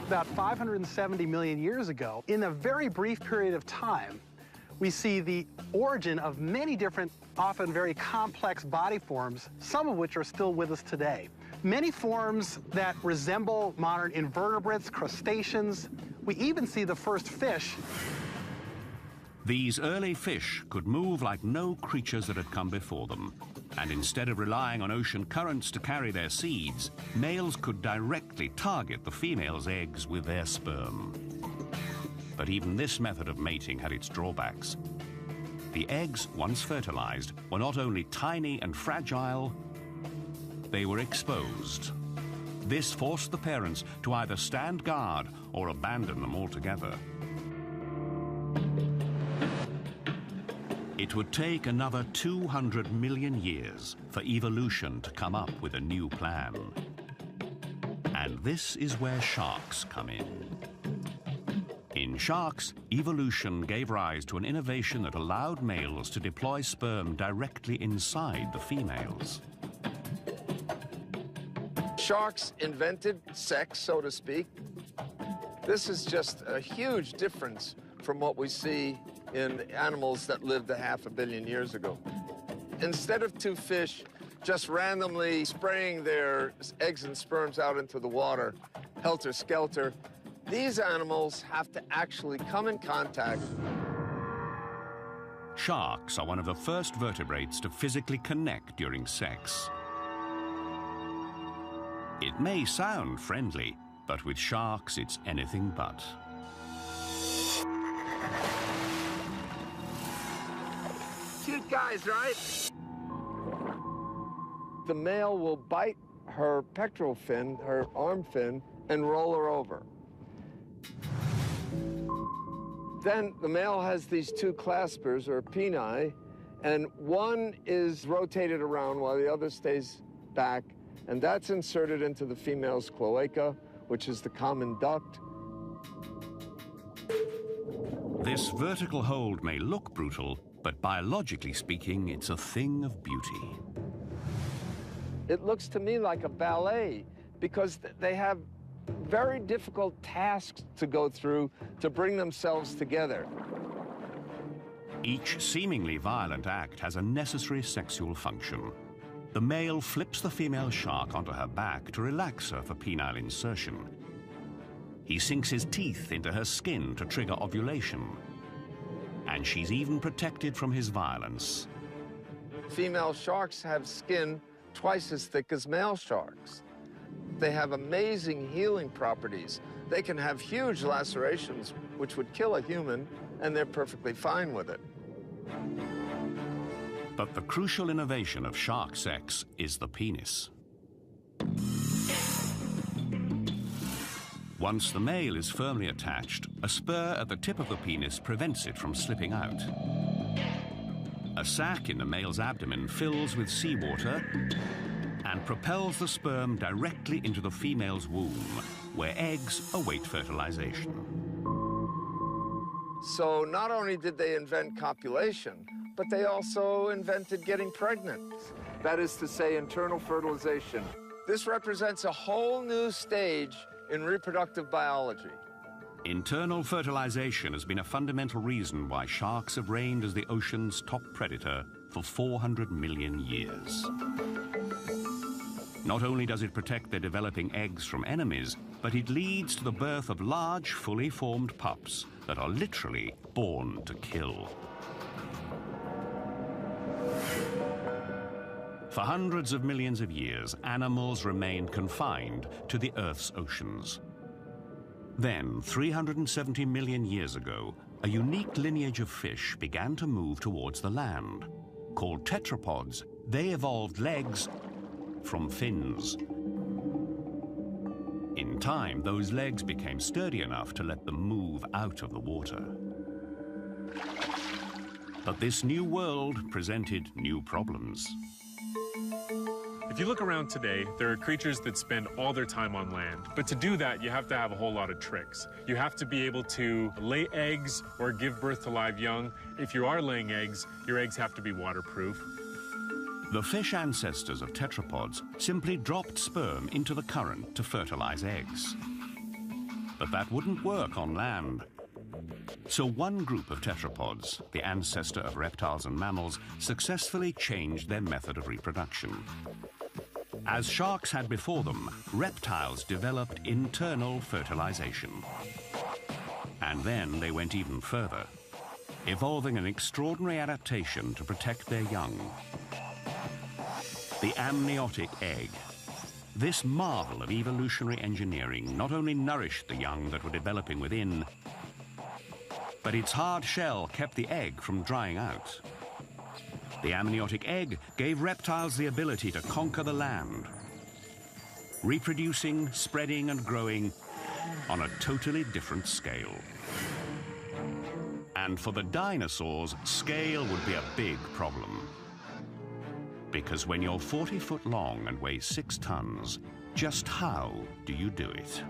about 570 million years ago, in a very brief period of time, we see the origin of many different, often very complex body forms, some of which are still with us today. Many forms that resemble modern invertebrates, crustaceans. We even see the first fish. These early fish could move like no creatures that had come before them. And instead of relying on ocean currents to carry their seeds, males could directly target the female's eggs with their sperm. But even this method of mating had its drawbacks. The eggs, once fertilized, were not only tiny and fragile, they were exposed. This forced the parents to either stand guard or abandon them altogether. It would take another 200 million years for evolution to come up with a new plan. And this is where sharks come in. In sharks, evolution gave rise to an innovation that allowed males to deploy sperm directly inside the females. Sharks invented sex, so to speak. This is just a huge difference from what we see in animals that lived 500 million years ago. Instead of two fish just randomly spraying their eggs and sperms out into the water, helter-skelter, these animals have to actually come in contact. Sharks are one of the first vertebrates to physically connect during sex. It may sound friendly, but with sharks it's anything but. Cute guys, right? The male will bite her pectoral fin, her arm fin, and roll her over. Then the male has these two claspers, or peni, and one is rotated around while the other stays back, and that's inserted into the female's cloaca, which is the common duct. This vertical hold may look brutal, but biologically speaking, it's a thing of beauty. It looks to me like a ballet because they have very difficult tasks to go through to bring themselves together. Each seemingly violent act has a necessary sexual function. The male flips the female shark onto her back to relax her for penile insertion. He sinks his teeth into her skin to trigger ovulation. And she's even protected from his violence. Female sharks have skin twice as thick as male sharks. They have amazing healing properties. They can have huge lacerations, which would kill a human, and they're perfectly fine with it. But the crucial innovation of shark sex is the penis. Once the male is firmly attached, a spur at the tip of the penis prevents it from slipping out. A sac in the male's abdomen fills with seawater and propels the sperm directly into the female's womb, where eggs await fertilization. So not only did they invent copulation, but they also invented getting pregnant. That is to say, internal fertilization. This represents a whole new stage in reproductive biology. Internal fertilization has been a fundamental reason why sharks have reigned as the ocean's top predator for 400 million years. Not only does it protect their developing eggs from enemies, but it leads to the birth of large, fully formed pups that are literally born to kill. For hundreds of millions of years, animals remained confined to the Earth's oceans. Then, 370 million years ago, a unique lineage of fish began to move towards the land. Called tetrapods, they evolved legs from fins. In time, those legs became sturdy enough to let them move out of the water. But this new world presented new problems. If you look around today, there are creatures that spend all their time on land. But to do that, you have to have a whole lot of tricks. You have to be able to lay eggs or give birth to live young. If you are laying eggs, your eggs have to be waterproof. The fish ancestors of tetrapods simply dropped sperm into the current to fertilize eggs. but that wouldn't work on land. So one group of tetrapods, the ancestor of reptiles and mammals, successfully changed their method of reproduction. As sharks had before them, reptiles developed internal fertilization. And then they went even further, evolving an extraordinary adaptation to protect their young. The amniotic egg. This marvel of evolutionary engineering not only nourished the young that were developing within, but its hard shell kept the egg from drying out. The amniotic egg gave reptiles the ability to conquer the land, reproducing, spreading, and growing on a totally different scale. And for the dinosaurs, scale would be a big problem. Because when you're 40 foot long and weigh 6 tons, just how do you do it?